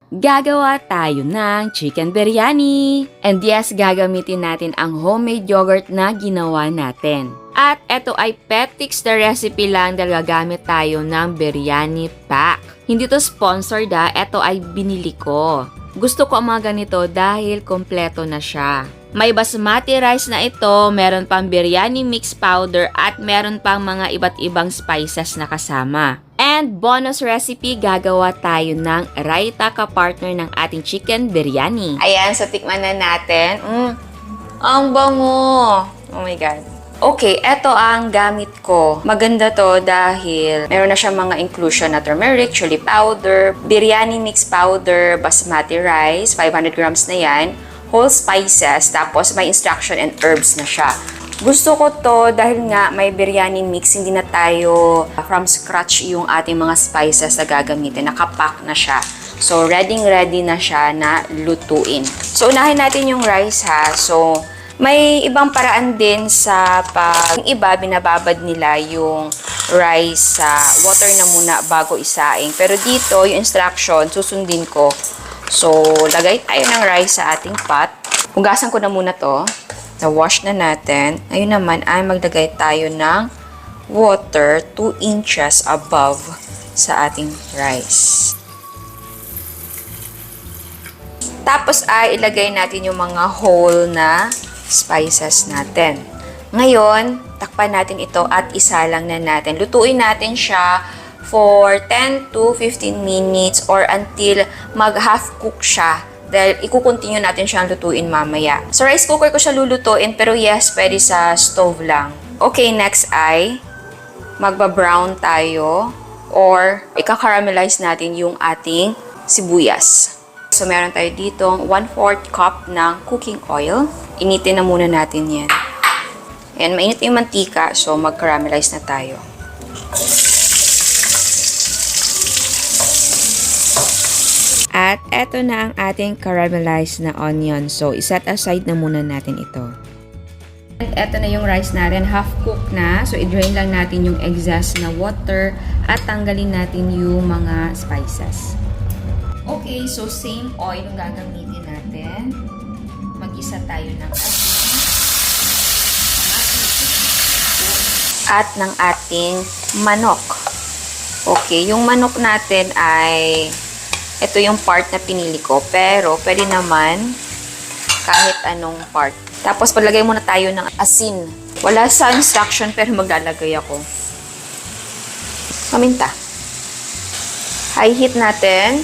Gagawa tayo ng chicken biryani. And yes, gagamitin natin ang homemade yogurt na ginawa natin. At ito ay Petix na recipe lang dahil gagamit tayo ng biryani pack. Hindi to sponsored ito ay binili ko. Gusto ko ang mga ganito dahil kompleto na siya. May basmati rice na ito, meron pang biryani mix powder at meron pang mga iba't ibang spices na kasama. And bonus recipe, gagawa tayo ng raita ka-partner ng ating chicken biryani. Ayan, so tikman na natin. Ang bango! Oh my God. Okay, eto ang gamit ko. Maganda to dahil meron na siyang mga inclusion na turmeric, chili powder, biryani mix powder, basmati rice, 500 grams na yan, whole spices, tapos may instruction and herbs na siya. Gusto ko to dahil nga may biryani mix, hindi na tayo from scratch yung ating mga spices na gagamitin. Nakapack na siya. So, ready na siya na lutuin. So, unahin natin yung rice ha. So, may ibang paraan din sa pag... Yung iba, binababad nila yung rice sa water na muna bago isaing. Pero dito, yung instruction, susundin ko. So, lagay tayo ng rice sa ating pot. Hugasan ko na muna to. Na-wash na natin. Ngayon naman ay maglagay tayo ng water 2 inches above sa ating rice. Tapos ay ilagay natin yung mga whole na spices natin. Ngayon, takpan natin ito at isalang na natin. Lutuin natin siya for 10 to 15 minutes or until mag-half cook siya. Dahil ikukontinue natin siyang lutuin mamaya. Sa rice cooker ko siya lulutuin, pero yes, pwede sa stove lang. Okay, next ay magba-brown tayo or ika-caramelize natin yung ating sibuyas. So, meron tayo ditong 1/4 cup ng cooking oil. Initin na muna natin yan. And mainit yung mantika, so mag-caramelize na tayo. At eto na ang ating caramelized na onion. So, iset aside na muna natin ito. And eto na yung rice natin. Half cooked na. So, i-drain lang natin yung excess na water at tanggalin natin yung mga spices. Okay, so same oil yung gagamitin natin. Mag-isa tayo ng asin. At ng ating manok. Okay, yung manok natin ay... Ito yung part na pinili ko, pero pwede naman kahit anong part. Tapos paglagay muna tayo ng asin. Wala sa instruction pero maglalagay ako. Paminta. High heat natin.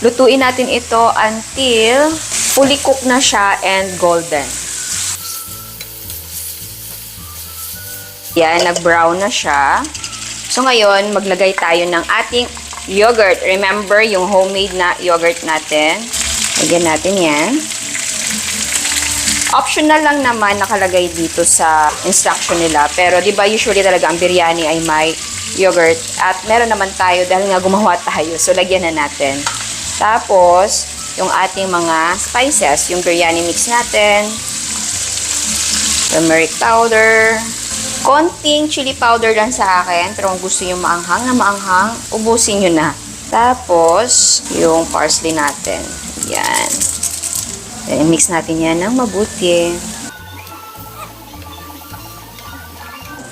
Lutuin natin ito until fully cooked na siya and golden. Yan, nag-brown na siya. So ngayon, maglagay tayo ng ating yogurt. Remember, yung homemade na yogurt natin. Lagyan natin yan. Optional lang naman nakalagay dito sa instruction nila. Pero, di ba, usually talaga ang biryani ay may yogurt. At meron naman tayo dahil nga gumawa tayo. So, lagyan na natin. Tapos, yung ating mga spices. Yung biryani mix natin. Turmeric powder. Konting chili powder lang sa akin. Pero kung gusto nyo maanghang na maanghang, ubusin nyo na. Tapos, yung parsley natin. Yan. Then, mix natin yan ng mabuti.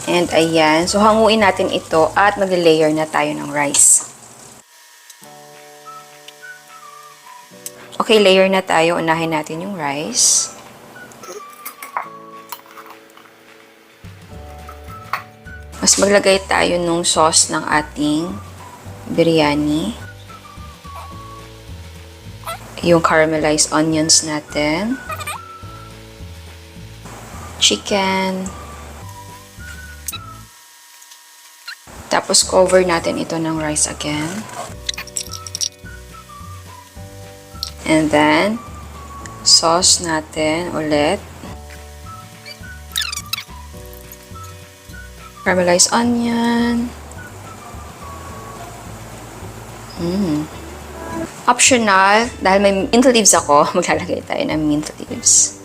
And, ayan. So, hanguin natin ito at mag-layer na tayo ng rice. Okay, layer na tayo. Unahin natin yung rice. Mas maglagay tayo nung sauce ng ating biryani. Yung caramelized onions natin. Chicken. Tapos cover natin ito ng rice again. And then, sauce natin ulit. Caramelized onion. Optional, dahil may mint leaves ako, maglalagay tayo ng mint leaves.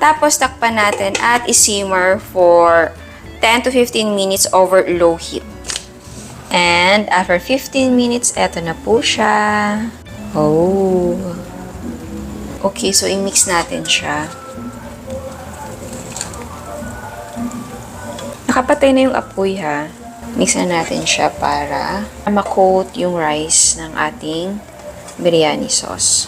Tapos, takpan natin at isimmer for 10 to 15 minutes over low heat. And after 15 minutes, eto na po siya. Oh. Okay, so i-mix natin siya. Nakapatay na yung apoy ha. Mix na natin siya para ma-coat yung rice ng ating biryani sauce.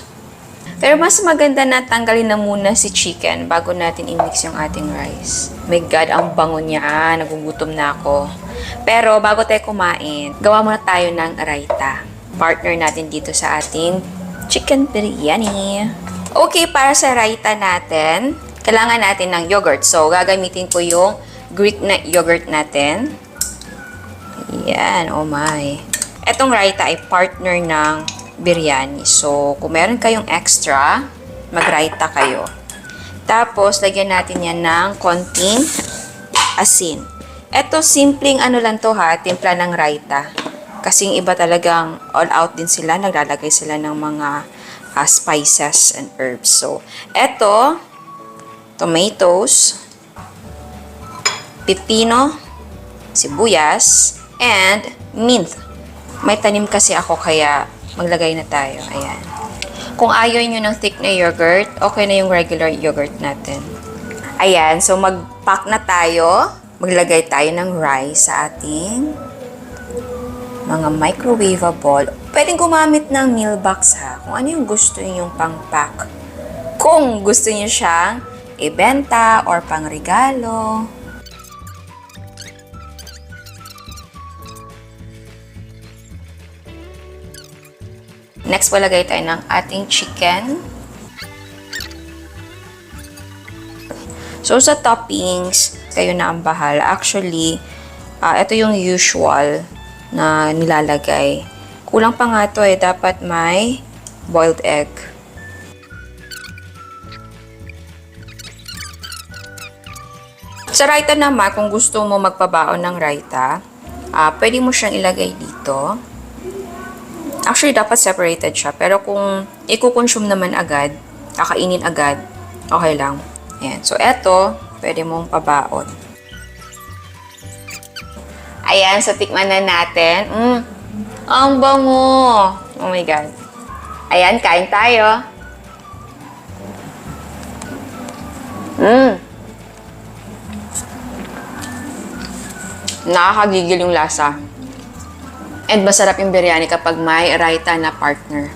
Pero mas maganda na tanggalin na muna si chicken bago natin i-mix yung ating rice. My God, ang bango niya. Nagugutom na ako. Pero bago tayo kumain, gawa muna tayo ng raita. Partner natin dito sa ating chicken biryani. Okay, para sa raita natin, kailangan natin ng yogurt. So, gagamitin ko yung Greek na yogurt natin. Yan, oh my. Etong raita ay partner ng biryani. So, kung meron kayong extra, mag-raita kayo. Tapos, lagyan natin yan ng konting asin. Eto, simpleng ano lang to ha, timpla ng raita. Kasing iba talagang all out din sila. Naglalagay sila ng mga spices and herbs. So, eto, tomatoes, pipino, sibuyas, and mint. May tanim kasi ako kaya maglagay na tayo. Ayan. Kung ayaw nyo ng thick na yogurt, okay na yung regular yogurt natin. Ayan. So, mag-pack na tayo. Maglagay tayo ng rice sa ating mga microwavable. Pwedeng gumamit ng meal box ha. Kung ano yung gusto niyo yung pang-pack. Kung gusto niyo siyang ibenta or pang-regalo. Next, palagay tayo ng ating chicken. So, sa toppings, kayo na ang bahala. Actually, ito yung usual na nilalagay. Kulang pa nga to eh. Dapat may boiled egg. Sa raita naman, kung gusto mo magpabaon ng raita, pwede mo siyang ilagay dito. Actually, dapat separated siya. Pero kung i-consume naman agad, kakainin agad, okay lang. Ayan. So, eto, pwede mong pabaon. Ayan, so tikman na natin. Ang bango! Oh my God. Ayan, kain tayo. Nakakagigil yung lasa. And masarap yung biryani kapag may raita na partner.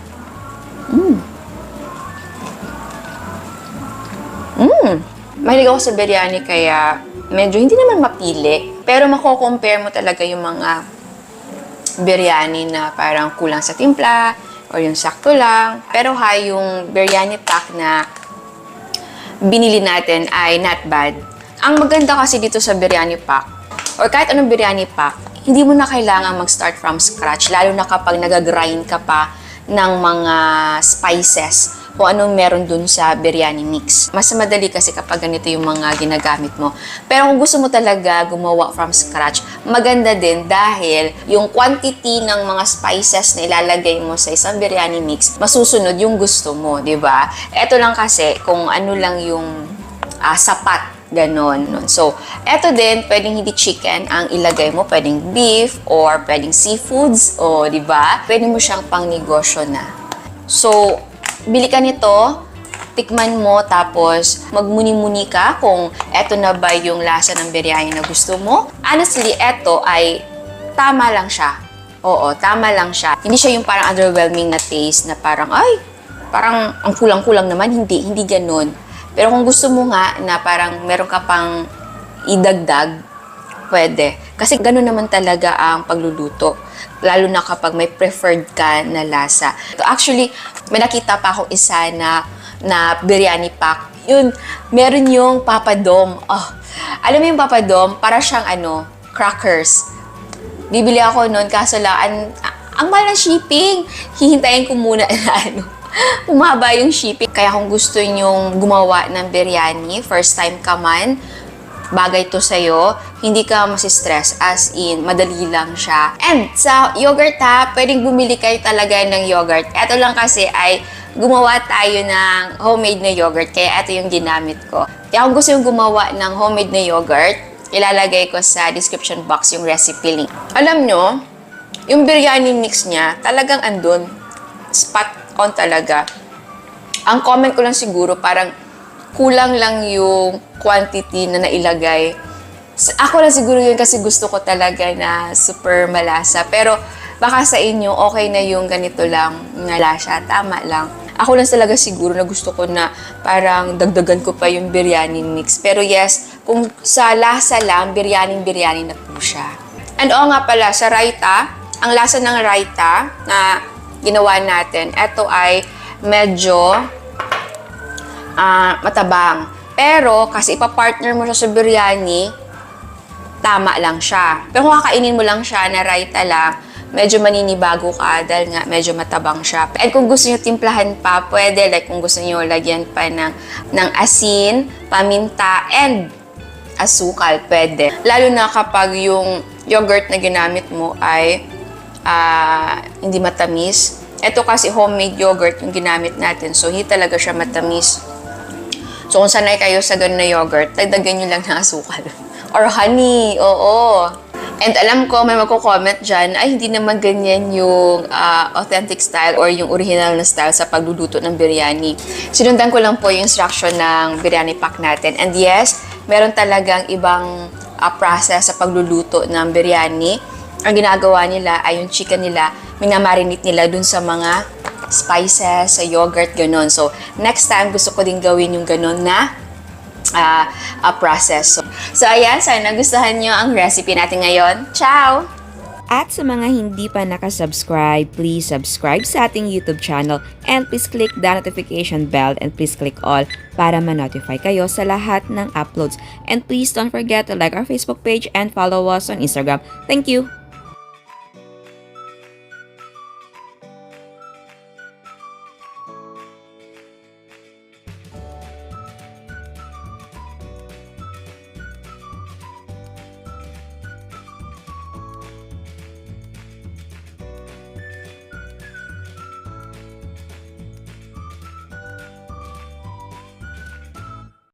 Mahilig ako sa biryani kaya medyo hindi naman mapili. Pero mako-compare mo talaga yung mga biryani na parang kulang sa timpla o yung sakto lang. Pero yung biryani pack na binili natin ay not bad. Ang maganda kasi dito sa biryani pack or kahit anong biryani pack, hindi mo na kailangan mag-start from scratch. Lalo na kapag nag-grind ka pa ng mga spices kung anong meron dun sa biryani mix. Mas madali kasi kapag ganito yung mga ginagamit mo. Pero kung gusto mo talaga gumawa from scratch, maganda din dahil yung quantity ng mga spices na ilalagay mo sa isang biryani mix, masusunod yung gusto mo, di ba? Ito lang kasi kung ano lang yung sapat. Ganon. So, eto din, pwedeng hindi chicken ang ilagay mo. Pwedeng beef or pwedeng seafoods. O, di ba? Pwede mo siyang pang-negosyo na. So, bili ka nito, tikman mo, tapos magmuni-muni ka kung eto na ba yung lasa ng biryani na gusto mo. Honestly, eto ay tama lang siya. Oo, tama lang siya. Hindi siya yung parang underwhelming na taste na parang, parang ang kulang-kulang naman. Hindi ganun. Pero kung gusto mo nga na parang meron ka pang idagdag, pwede. Kasi gano'n naman talaga ang pagluluto. Lalo na kapag may preferred ka na lasa. Actually, may nakita pa akong isa na biryani pack. Yun, meron yung papadom. Alam mo yung papadom? Para siyang crackers. Bibili ako noon, kaso lang, ang mahal ng shipping. Hihintayin ko muna na umaba yung shipping. Kaya kung gusto nyong gumawa ng biryani, first time ka man, bagay to sa'yo, hindi ka masistress. As in, madali lang siya. And sa yogurt pwedeng bumili kayo talaga ng yogurt. Ito lang kasi ay gumawa tayo ng homemade na yogurt. Kaya ito yung ginamit ko. Kaya kung gusto yung gumawa ng homemade na yogurt, ilalagay ko sa description box yung recipe link. Alam nyo, yung biryani mix niya, talagang andun. Spot on talaga. Ang comment ko lang siguro, parang kulang lang yung quantity na nailagay. Ako lang siguro yun kasi gusto ko talaga na super malasa. Pero baka sa inyo, okay na yung ganito lang na lasa, tama lang. Ako lang talaga siguro na gusto ko na parang dagdagan ko pa yung biryani mix. Pero yes, kung sa lasa lang, biryani na po siya. And nga pala, sa raita, ang lasa ng raita na ginawa natin, ito ay medyo matabang. Pero kasi ipapartner mo siya sa biryani, tama lang siya. Pero kung kakainin mo lang siya na raita lang, medyo maninibago ka dahil nga medyo matabang siya. And kung gusto niyo timplahan pa, pwede. Like kung gusto niyo lagyan pa ng asin, paminta, and asukal, pwede. Lalo na kapag yung yogurt na ginamit mo ay hindi matamis. Ito kasi homemade yogurt yung ginamit natin. So, hindi talaga siya matamis. So, kung sanay kayo sa ganun na yogurt, dagdagan nyo lang ng asukal. Or honey, oo. And alam ko, may magko-comment dyan, ay hindi naman ganyan yung authentic style or yung original na style sa pagluluto ng biryani. Sinundan ko lang po yung instruction ng biryani pack natin. And yes, meron talagang ibang process sa pagluluto ng biryani. Ang ginagawa nila ay yung chicken nila, minamarinate nila dun sa mga spices, sa yogurt, ganon. So, next time, gusto ko din gawin yung ganon na process. So, ayan, sana nagustuhan nyo ang recipe natin ngayon. Ciao! At sa mga hindi pa nakasubscribe, please subscribe sa ating YouTube channel and please click the notification bell and please click all para ma-notify kayo sa lahat ng uploads. And please don't forget to like our Facebook page and follow us on Instagram. Thank you!